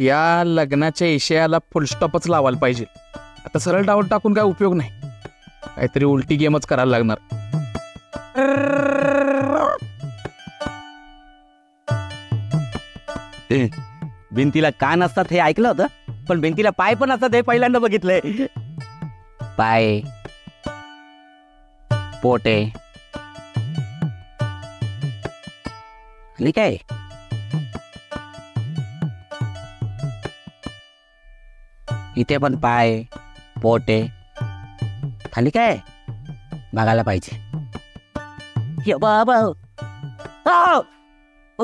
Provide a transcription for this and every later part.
या लग्नाच्या इशयाला फुलस्टॉपच लावायला पाहिजे. आता सरळ डाऊट टाकून काय उपयोग नाही, काहीतरी उलटी गेमच करायला लागणार. भिंतीला कान असतात हे ऐकलं होतं, पण भिंतीला पाय पण असतात हे पहिल्यांदा बघितलंय. पाय, पोटे आणि काय इथे पण पाय, पोटे खाली काय बघायला पाहिजे. बाबा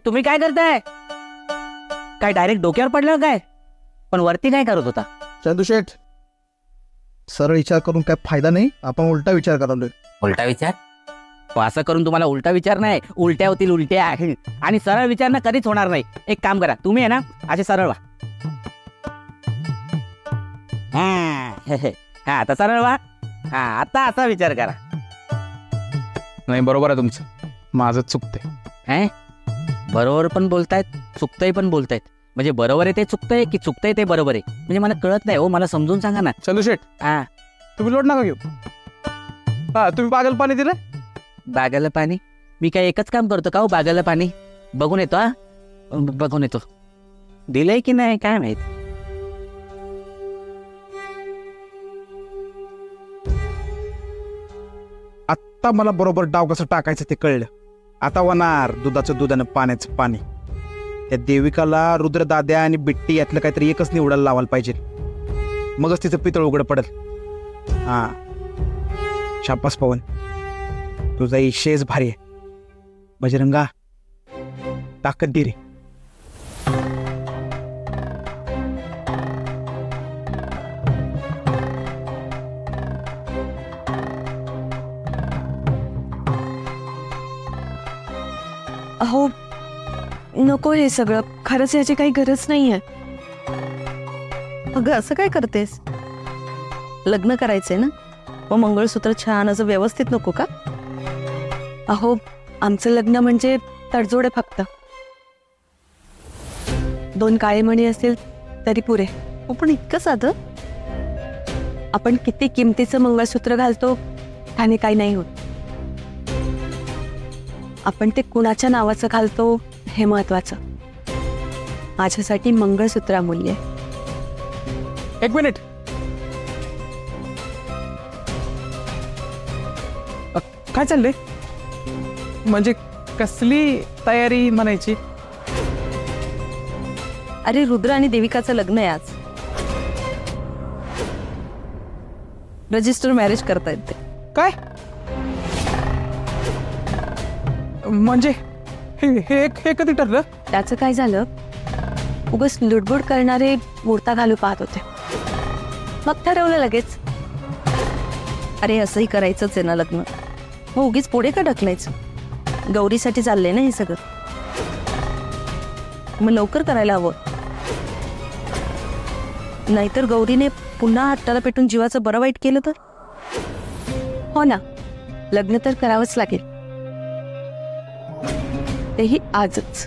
तुम्ही काय करताय? काय डायरेक्ट डोक्यावर पडलं काय? पण वरती काय करत होता? चंदू शेठ, सरळ विचार करून काय फायदा नाही, आपण उलटा विचार करालोय. उलटा विचार? असं करून तुम्हाला उलटा विचार नाही, उलट्या होतील उलट्या. आणि सरळ विचार ना कधीच होणार नाही. एक काम करा, तुम्ही आहे ना असे सरळ व्हा. हा आता सरळ व्हा. हा आता असा विचार करा. नाही बरोबर आहे तुमचं, माझं चुकतंय. बरोबर पण बोलतायत, चुकतंय पण बोलतायत. म्हणजे बरोबर आहे ते चुकतंय की चुकतंय ते बरोबर आहे, म्हणजे मला कळत नाही हो. मला समजून सांगा ना. चंदू शेठ, हा तुम्ही लोट नका घेऊ. हा तुम्ही बागेला पाणी दिलं? बागेला पाणी? मी काय एकच काम करतो का हो बागेला पाणी? बघून येतो. हा बघून येतो दिलंय की नाही काय माहित. आता मला बरोबर डाव कसं टाकायचं ते कळलं. आता होणार दुधाचं दूध आणि पाण्याचं पाणी. त्या देविकाला रुद्रदाद्या आणि बिट्टी यातलं काहीतरी एकच निवडायला लावायला पाहिजे, मगच तिचं पितळ उघड पडेल. हा शाबास पवन, तुझा इशेच भारी आहे. बजरंगा ताकद दे रे. अहो नको हे सगळं, खरंच याची काही गरज नाहीये. अगं असं काय करतेस? लग्न करायचंय ना, मग मंगळसूत्र छान असं व्यवस्थित नको का? अहो आमचं लग्न म्हणजे तडजोड आहे फक्त. 2 काळे मणी असतील तरी पुरे. पण इतकं साधं. आपण किती किमतीचं मंगळसूत्र घालतो त्याने काही नाही होत. आपण ते कुणाच्या नावाचं घालतो हे महत्वाचं. माझ्यासाठी मंगळसूत्र अमूल्य आहे. एक मिनिट, काय चाललंय? म्हणजे कसली तयारी म्हणायची? अरे रुद्र आणि देविकाचं लग्न आहे आज. रजिस्टर मॅरेज करतायत ते. काय म्हणजे हे कधी ठरलं? त्याचं काय झालं, उगाच लुडबुड करणारे मुहूर्ता घालू पाहत होते, मग ठरवलं लगेच. अरे असंही करायचंच आहे ना लग्न, मग उगीच पुढे का ढकलायचं? गौरीसाठी चाललंय ना हे सगळं, मग लवकर करायला हवं. नाहीतर गौरीने पुन्हा हाताला पेटून जीवाचं बरं वाईट केलं तर? हो ना, लग्न तर करावंच लागेल, तेही आजच.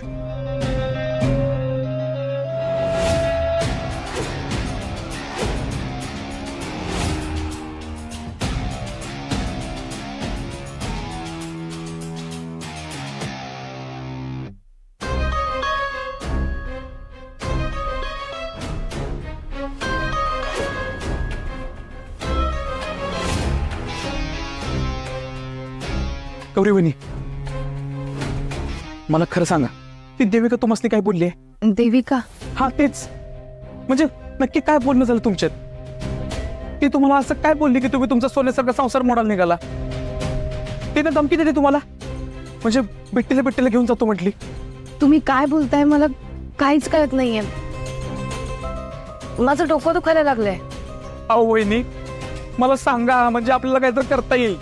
गौरी वहिनी, मला खरं सांगा, ती देविका तुम्हाला काय बोलली? देविका? हा तेच, म्हणजे नक्की काय बोलणं झालं तुमच्यात? ती तुम्हाला असं काय बोलली की तुम्ही तुमचा सोन्यासारखा संसार मोडायला निघाला? तिने धमकी दिली तुम्हाला, म्हणजे बिट्टीला घेऊन जातो म्हटली. तुम्ही काय बोलताय मला काहीच कळत नाहीये. माझं डोकं दुखायला लागलंय. अहो वहिनी, मला सांगा, म्हणजे आपल्याला काहीतरी करता येईल.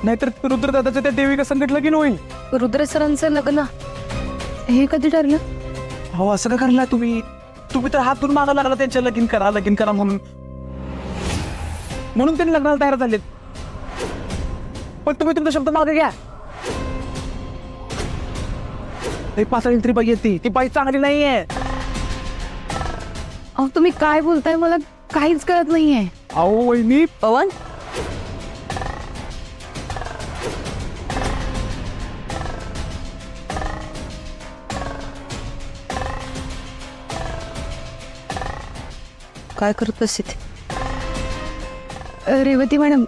नाहीतर रुद्रदादाचं त्या देविका संकट लगीन होईल. रुद्र सरांचं लग्न हे कधी ठरलं? हो असं का करला तुम्ही तर हातून मागायला लागला त्यांच्या लगीन करा म्हणून त्यांनी लग्नाला तयार झालेत. पण तुम्ही तुमचा शब्द मागे घ्या. पासळी तरी बाई येते, ती बाई चांगली नाहीये. अहो तुम्ही काय बोलताय मला काहीच कळत नाहीये. अहो वहिनी, पवन काय करत बसते? रेवती मॅडम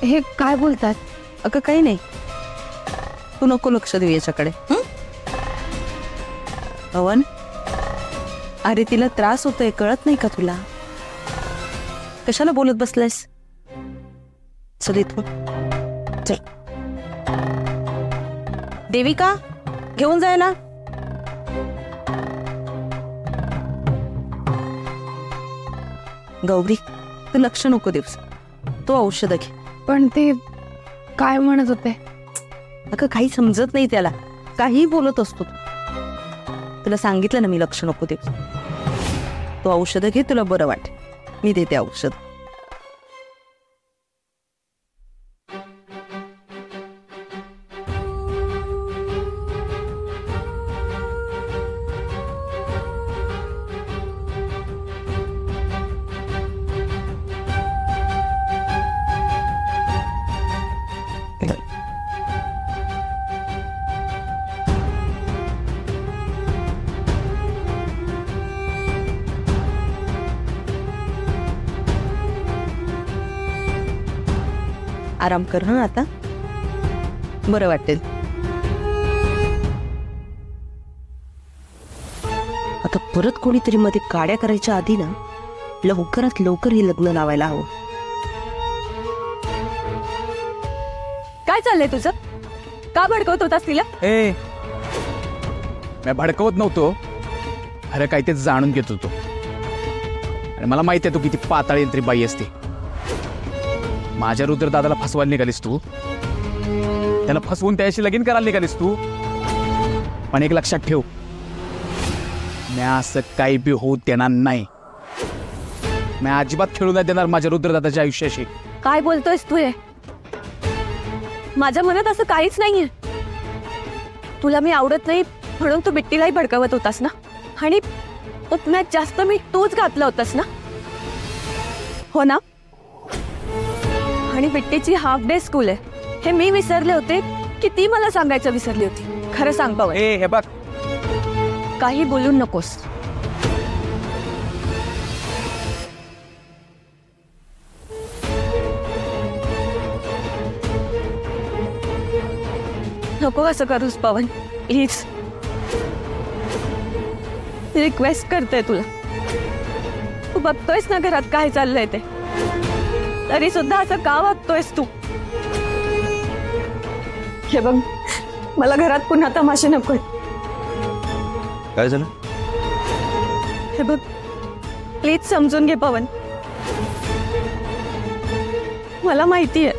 हे काय बोलतात? अगं काही नाही, तू नको लक्ष देऊ याच्याकडे. पवन अरे तिला त्रास होतोय, कळत नाही का तुला? कशाला बोलत बसलायस? चल इथून चल. देविका घेऊन जाय ना. गौरी तू लक्ष नको देऊस, तो औषध घे. पण ते काय म्हणत होते? अगं काही समजत नाही त्याला, काही बोलत असतो. तुला सांगितलं ना मी लक्ष नको देऊस. तो औषध घे, तुला बरं वाट. मी देते औषध. आराम कर ना आता, बरं वाटेल. आता परत कोणीतरी मध्ये काड्या करायच्या आधी ना लवकरात लवकर हे लग्न लावायला हवं. काय चाललंय तुझं? का भडकवत होतास तिला? ए मी भडकवत नव्हतो, अरे काय ते जाणून घेत होतो. आणि मला माहिती आहे तू किती पाताळ यंत्री बाई असते. माझ्या रुद्रदादाला फसवायला निघालीस तू, त्याला फसवून त्याशी लगीन करायला निघालीस तू. पण एक लक्षात ठेव, मी असं काही बी होऊ देणार नाही. मी अजिबात खेळू नाही देणार माझ्या रुद्रदादाच्या आयुष्याशी. काय बोलतोयस तू? माझ्या मनात असं काहीच नाहीये. तुला मी आवडत नाही म्हणून तू बिट्टीलाही भडकवत होतास ना, आणि उतम्यात जास्त मी तूच घातलं होतास ना, हो ना? आणि बिट्टीची हाफ डे स्कूल आहे हे मी विसरले होते की ती मला सांगायचं विसरली होती? खरं सांग पवन. हे बघ, काही बोलू नकोस. नको असं करूस पवन, प्लीज. रिक्वेस्ट करते तुला. तू बघतोयस ना घरात काय चाललंय ते, तरी सुद्धा असं का वागतोयस तू? हे बघ, मला घरात पुन्हा तमाशे नकोय. काय झालं? हे बघ, प्लीज समजून घे पवन. मला माहितीये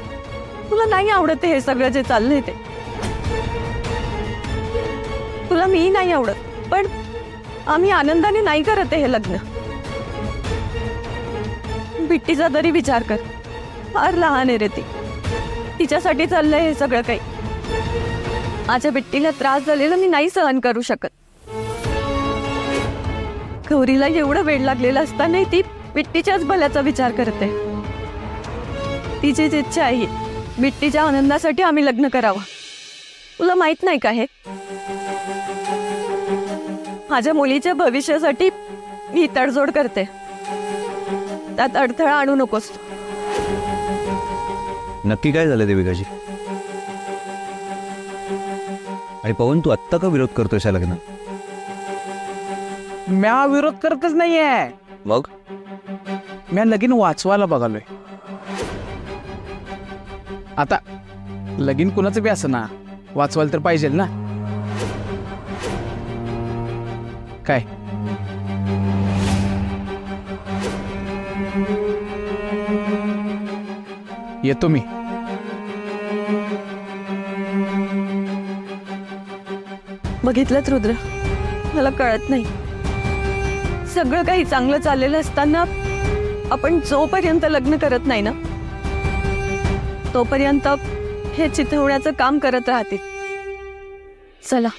तुला नाही आवडत हे सगळं जे चाललंय ते. तुला मी नाही आवडत, पण आम्ही आनंदाने नाही करत हे लग्न. बिट्टीचा तरी विचार कर, फार लहान आहे रे ती. तिच्यासाठी चाललंय हे सगळं काही. माझ्या बिट्टीला त्रास झालेला मी नाही सहन करू शकत. गौरीला एवढं वेळ लागलेला असताना ती बिट्टीच्याच भल्याचा विचार करते. तिचीच इच्छा आहे बिट्टीच्या आनंदासाठी आम्ही लग्न करावं. तुला माहित नाही का हे? माझ्या मुलीच्या भविष्यासाठी मी तडजोड करते. त्यात अडथळा आणू नकोस. नक्की काय झालं देविकाजी? आणि पवन, तू आत्ता का विरोध करतोय लग्न? म्या विरोध करतच नाहीये. मग म्या लगीन वाचवायला बघालोय. आता लगीन कुणाचं बी असं ना, वाचवायला तर पाहिजे ना. काय येतो मी. बघितलंच रुद्र, मला कळत नाही. सगळं काही चांगलं चाललेलं असताना आपण जोपर्यंत लग्न करत नाही ना, तोपर्यंत हे चिथवण्याचं काम करत राहतील. चला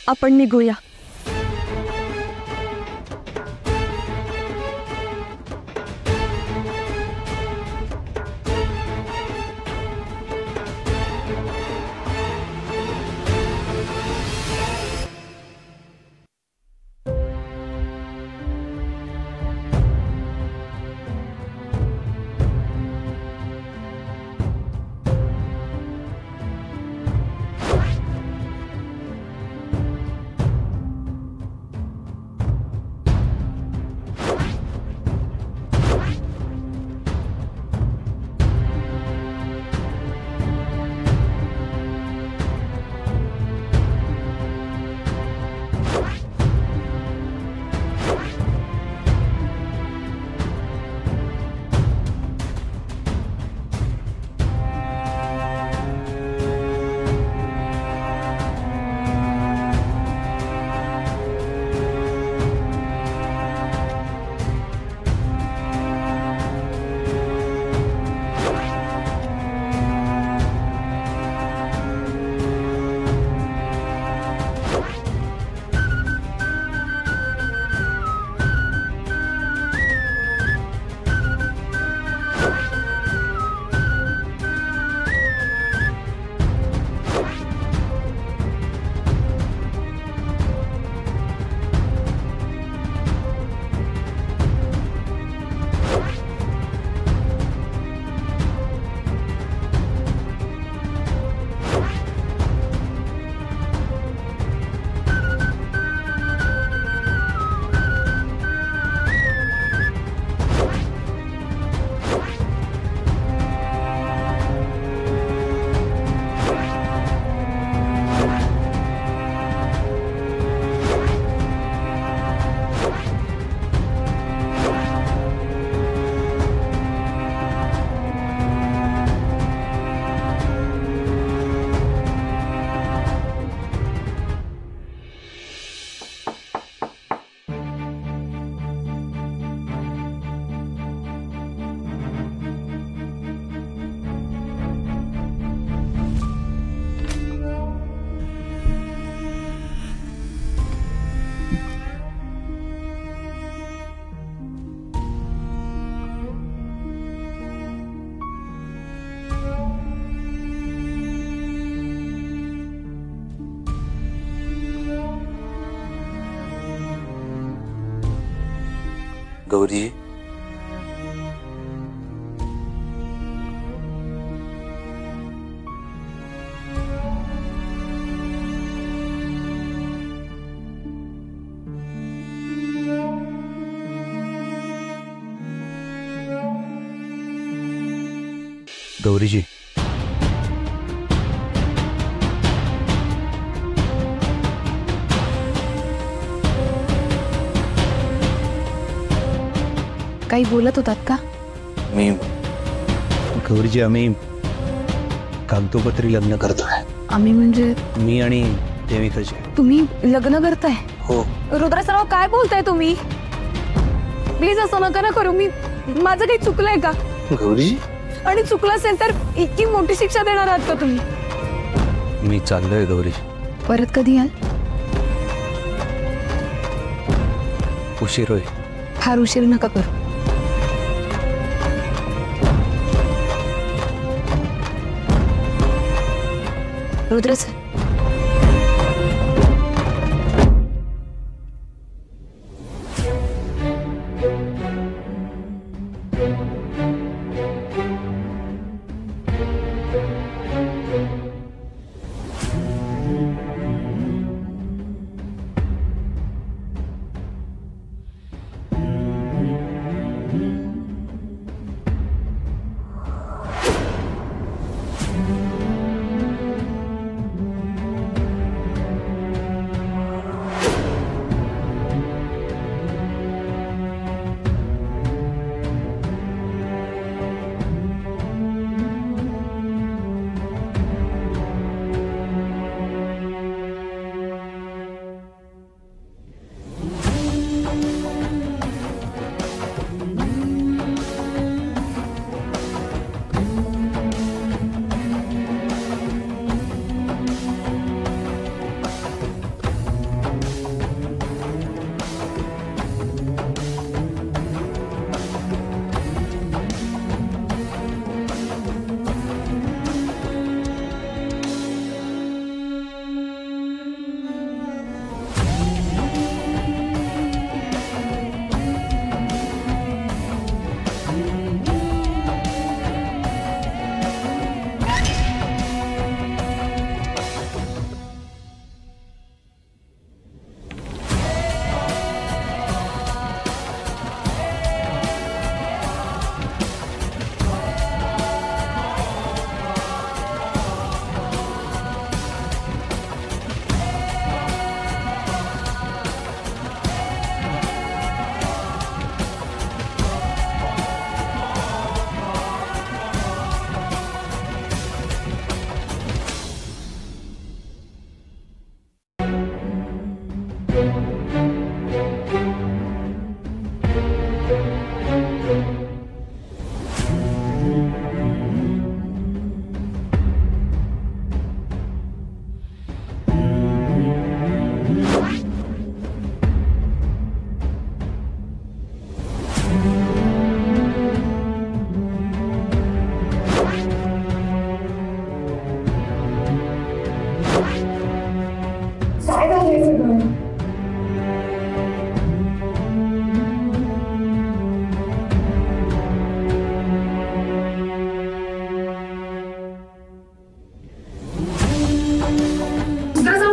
आपण निघूया. गौरी, गौरीजी, काही बोलत होतात का? मी गौरीजी, आम्ही कागदोपत्री लग्न करतोय. आम्ही म्हणजे मी आणि देविकाजी. तुम्ही लग्न करताय? हो. रुद्रसराव काय बोलताय तुम्ही? प्लीज असं नका ना करू. माझं काही चुकलंय का? गौरीजी, आणि चुकलं असेल तर इतकी मोठी शिक्षा देणार आहात का तुम्ही? मी चाललोय गौरीजी. परत कधी याल? उशीर होईल. फार उशीर नका करू. रुद्रसर,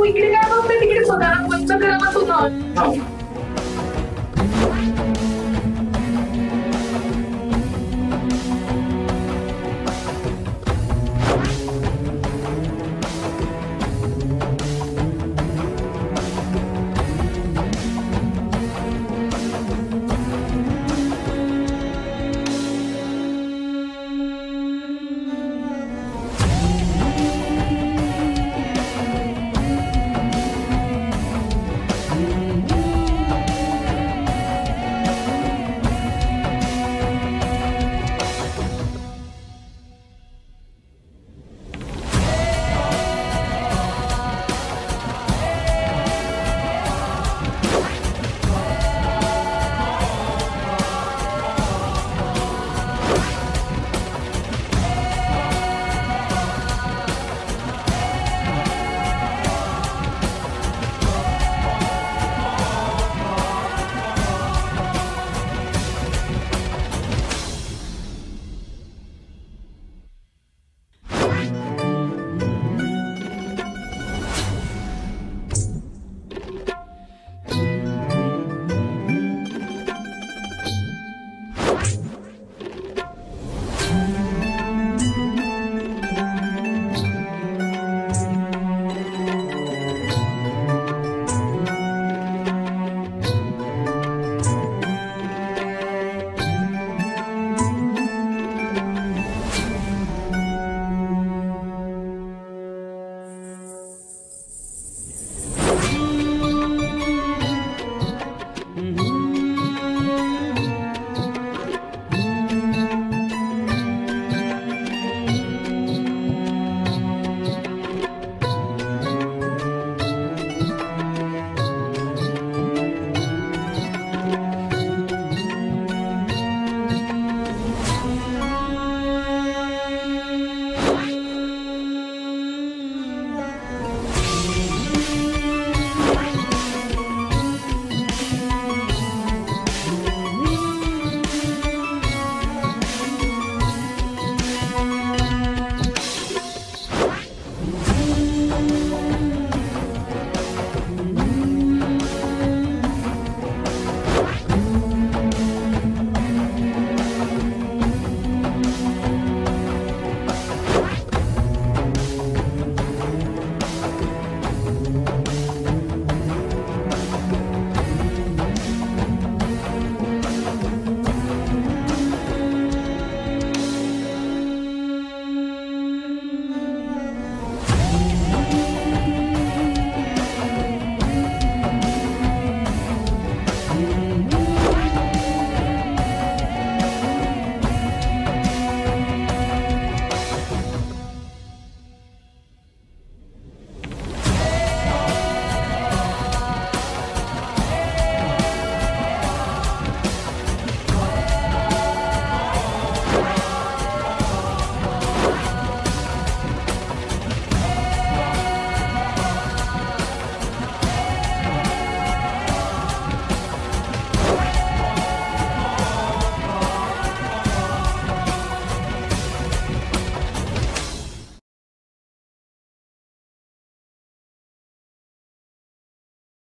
इकडे काय बघते, तिकडे स्वतःला स्वच्छ करायला होतं.